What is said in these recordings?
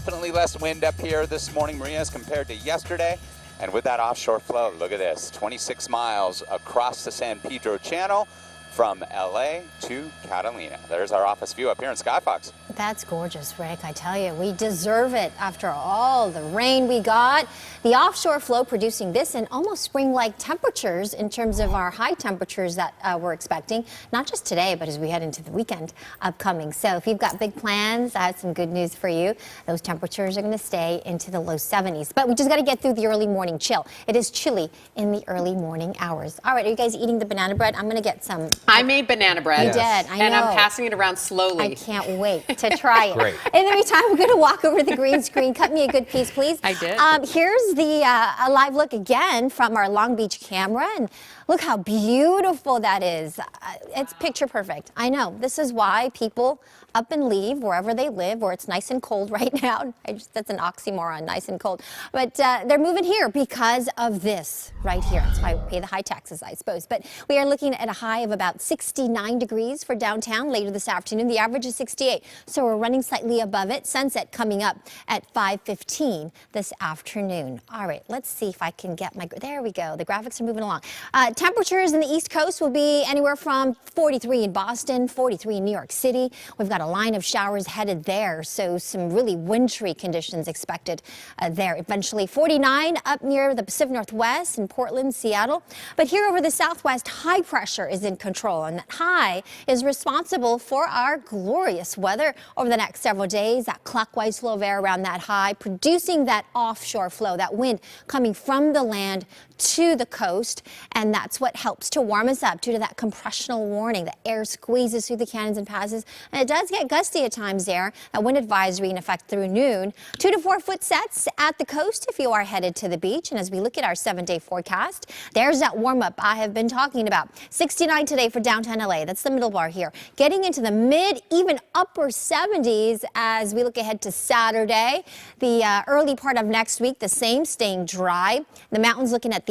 Definitely less wind up here this morning, Maria, as compared to yesterday. And with that offshore flow, look at this, 26 miles across the San Pedro Channel from LA to Catalina. There's our office view up here in Skyfox. That's gorgeous, Rick. I tell you, we deserve it after all the rain we got. The offshore flow producing this and almost spring-like temperatures in terms of our high temperatures that we're expecting, not just today, but as we head into the weekend upcoming. So if you've got big plans, I have some good news for you. Those temperatures are going to stay into the low 70s. But we just got to get through the early morning chill. It is chilly in the early morning hours. All right, are you guys eating the banana bread? I'm going to get some. I made banana bread. You did, I know. And I'm passing it around slowly. I can't wait to try it. Great. In the meantime, we're going to walk over to the green screen. Cut me a good piece, please. I did. Here's the a live look again from our Long Beach camera. And look how beautiful that is. It's picture perfect. I know. This is why people up and leave wherever they live, where it's nice and cold right now. That's an oxymoron, nice and cold. But they're moving here because of this right here. That's why we pay the high taxes, I suppose. But we are looking at a high of about 69 degrees for downtown later this afternoon. The average is 68, so we're running slightly above it. Sunset coming up at 5:15 this afternoon. All right, let's see if I can get my, there we go. The graphics are moving along. Temperatures in the East Coast will be anywhere from 43 in Boston, 43 in New York City. We've got a line of showers headed there, so some really wintry conditions expected there. Eventually 49 up near the Pacific Northwest in Portland, Seattle. But here over the Southwest, high pressure is in control, and that high is responsible for our glorious weather over the next several days. That clockwise flow of air around that high, producing that offshore flow, that wind coming from the land to the coast, and that's what helps to warm us up due to that compressional warning. The air squeezes through the canyons and passes, and it does get gusty at times there. That wind advisory in effect through noon. 2 to 4 foot sets at the coast if you are headed to the beach. And as we look at our 7-day forecast, there's that warm up I have been talking about. 69 today for downtown LA. That's the middle bar here. Getting into the mid, even upper 70s as we look ahead to Saturday. The early part of next week, the same, staying dry. The mountains looking at the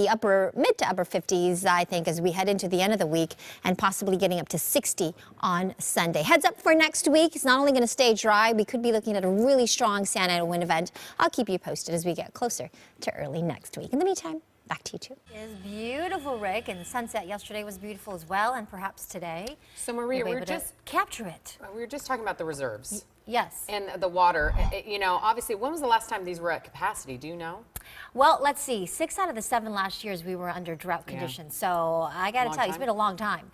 mid to upper 50s, I think, as we head into the end of the week, and possibly getting up to 60 on Sunday. Heads up for next week. It's not only going to stay dry, we could be looking at a really strong Santa Ana wind event. I'll keep you posted as we get closer to early next week. In the meantime, back to you two. It is beautiful, Rick, and the sunset yesterday was beautiful as well, and perhaps today. So Maria, we capture it. We were just talking about the reserves. Yes. And the water. You know, obviously, when was the last time these were at capacity? Do you know? Well, let's see. 6 out of the 7 last years we were under drought conditions. So I got to tell you, it's been a long time.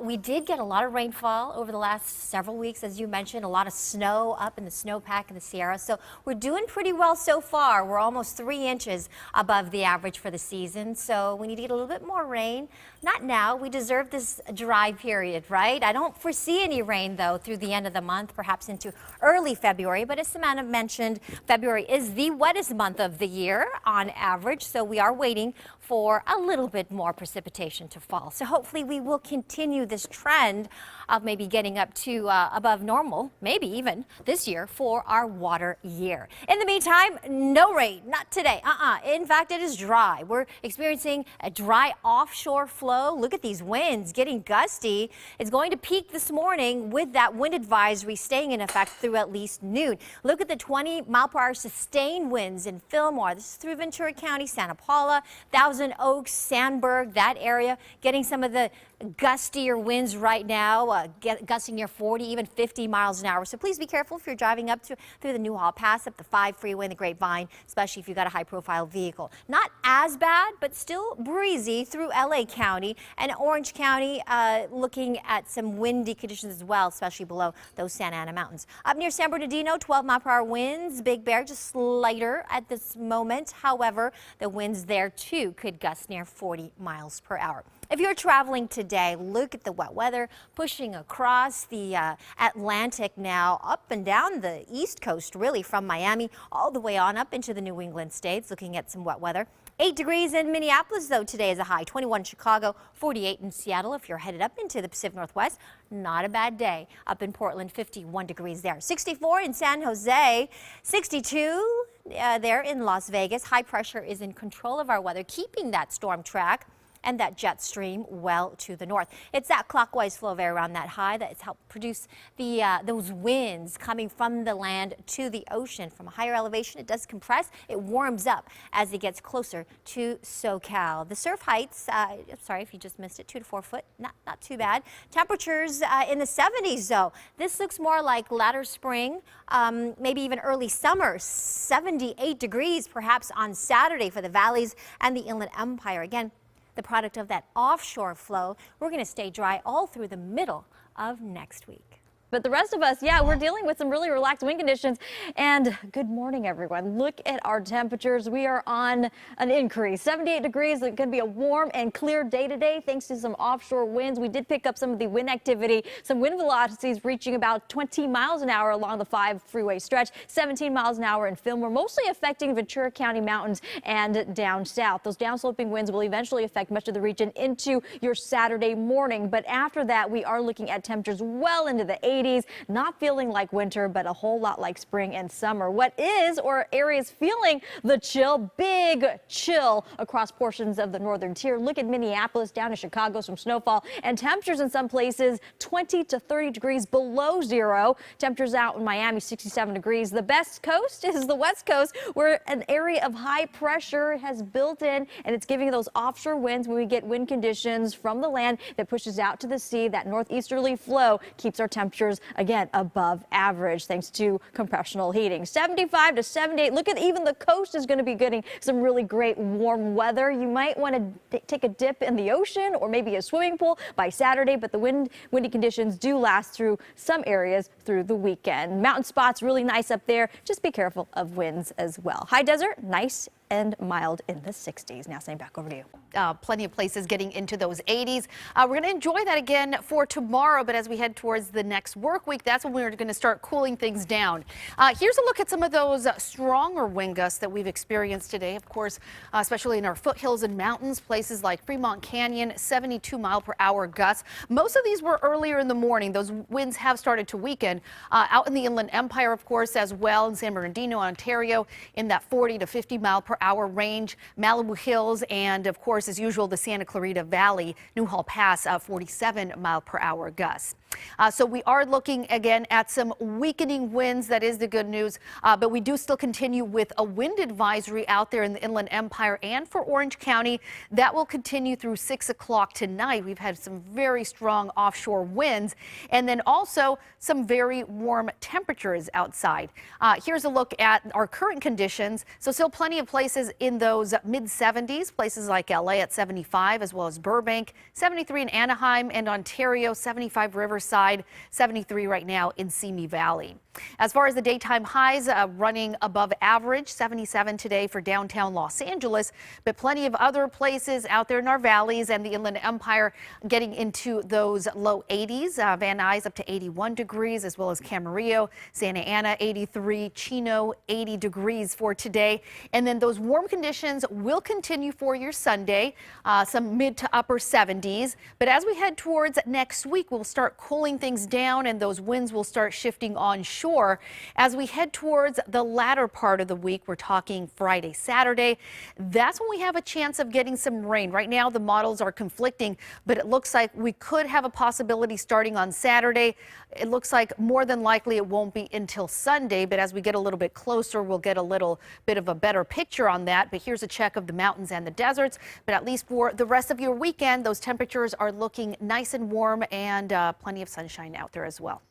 We did get a lot of rainfall over the last several weeks, as you mentioned, a lot of snow up in the snowpack in the Sierra. So we're doing pretty well so far. We're almost 3 inches above the average for the season. So we need to get a little bit more rain. Not now. We deserve this dry period, right? I don't foresee any rain, though, through the end of the month, perhaps into early February. But as Soumada mentioned, February is the wettest month of the year on average, so we are waiting for a little bit more precipitation to fall. So hopefully we will continue this trend of maybe getting up to above normal, maybe even this year for our water year. In the meantime, no rain, not today. In fact, it is dry. We're experiencing a dry offshore flow. Look at these winds getting gusty. It's going to peak this morning with that wind advisory staying in effect through at least noon. Look at the 20-mile-per-hour sustained winds in Fillmore. This is through Ventura County, Santa Paula, Thousand Oaks, Sandburg, that area, getting some of the gustier winds right now, gusting near 40, even 50 miles an hour. So please be careful if you're driving up through the Newhall Pass, up the 5 freeway and the Grapevine, especially if you've got a high-profile vehicle. Not as bad, but still breezy through LA County and Orange County, looking at some windy conditions as well, especially below those Santa Ana mountains. Up near San Bernardino, 12-mile-per-hour winds. Big Bear just lighter at this moment. However, the winds there too could gust near 40 miles per hour. If you're traveling today, look at the wet weather pushing across the Atlantic now, up and down the East Coast, really from Miami all the way on up into the New England states, looking at some wet weather. 8 degrees in Minneapolis, though, today is a high. 21 in Chicago, 48 in Seattle. If you're headed up into the Pacific Northwest, not a bad day. Up in Portland, 51 degrees there. 64 in San Jose, 62 there in Las Vegas. High pressure is in control of our weather, keeping that storm track and that jet stream well to the north. It's that clockwise flow of air around that high that's helped produce those winds coming from the land to the ocean. From a higher elevation, it does compress. It warms up as it gets closer to SoCal. The surf heights, I'm sorry if you just missed it, 2 to 4 foot, not too bad. Temperatures in the 70s though. This looks more like latter spring, maybe even early summer. 78 degrees perhaps on Saturday for the valleys and the Inland Empire. Again, the product of that offshore flow. We're going to stay dry all through the middle of next week. But the rest of us, yeah, we're dealing with some really relaxed wind conditions. And good morning, everyone. Look at our temperatures. We are on an increase. 78 degrees. It's going to be a warm and clear day today thanks to some offshore winds. We did pick up some of the wind activity, some wind velocities reaching about 20 miles an hour along the 5 freeway stretch, 17 miles an hour in Fillmore, mostly affecting Ventura County mountains and down south. Those downsloping winds will eventually affect much of the region into your Saturday morning. But after that, we are looking at temperatures well into the 80s. Not feeling like winter, but a whole lot like spring and summer. What is, or areas feeling the chill, big chill across portions of the northern tier. Look at Minneapolis down to Chicago, some snowfall and temperatures in some places 20 to 30 degrees below zero. Temperatures out in Miami 67 degrees. The best coast is the west coast, where an area of high pressure has built in, and it's giving those offshore winds when we get wind conditions from the land that pushes out to the sea. That northeasterly flow keeps our temperatures again above average thanks to compressional heating. 75 to 78. Look at even the coast is going to be getting some really great warm weather. You might want to take a dip in the ocean or maybe a swimming pool by Saturday, but the windy conditions do last through some areas through the weekend. Mountain spots really nice up there. Just be careful of winds as well. High desert, nice and mild in the 60s. Now, Sam, back over to you. Plenty of places getting into those 80s. We're going to enjoy that again for tomorrow, but as we head towards the next work week, that's when we're going to start cooling things down. Here's a look at some of those stronger wind gusts that we've experienced today. Of course, especially in our foothills and mountains, places like Fremont Canyon, 72-mile-per-hour gusts. Most of these were earlier in the morning. Those winds have started to weaken. Out in the Inland Empire, of course, as well in San Bernardino, Ontario, in that 40 to 50-mile-per-hour range. Malibu Hills and, of course, as usual, the Santa Clarita Valley, Newhall Pass, 47-mile-per-hour gusts. So we are looking again at some weakening winds. That is the good news. But we do still continue with a wind advisory out there in the Inland Empire and for Orange County. That will continue through 6 o'clock tonight. We've had some very strong offshore winds and then also some very warm temperatures outside. Here's a look at our current conditions. So still plenty of places in those mid 70s, places like LA at 75, as well as Burbank, 73 in Anaheim and Ontario, 75 Riverside, 73 right now in Simi Valley. As far as the daytime highs, running above average, 77 today for downtown Los Angeles, but plenty of other places out there in our valleys and the Inland Empire getting into those low 80s. Van Nuys up to 81 degrees, as well as Camarillo, Santa Ana 83, Chino 80 degrees for today. And then those warm conditions will continue for your Sunday, some mid to upper 70s. But as we head towards next week, we'll start cooling things down and those winds will start shifting onshore. As we head towards the latter part of the week, we're talking Friday, Saturday. That's when we have a chance of getting some rain. Right now, the models are conflicting, but it looks like we could have a possibility starting on Saturday. It looks like more than likely it won't be until Sunday, but as we get a little bit closer, we'll get a little bit of a better picture on that. But here's a check of the mountains and the deserts. But at least for the rest of your weekend, those temperatures are looking nice and warm and plenty of sunshine out there as well.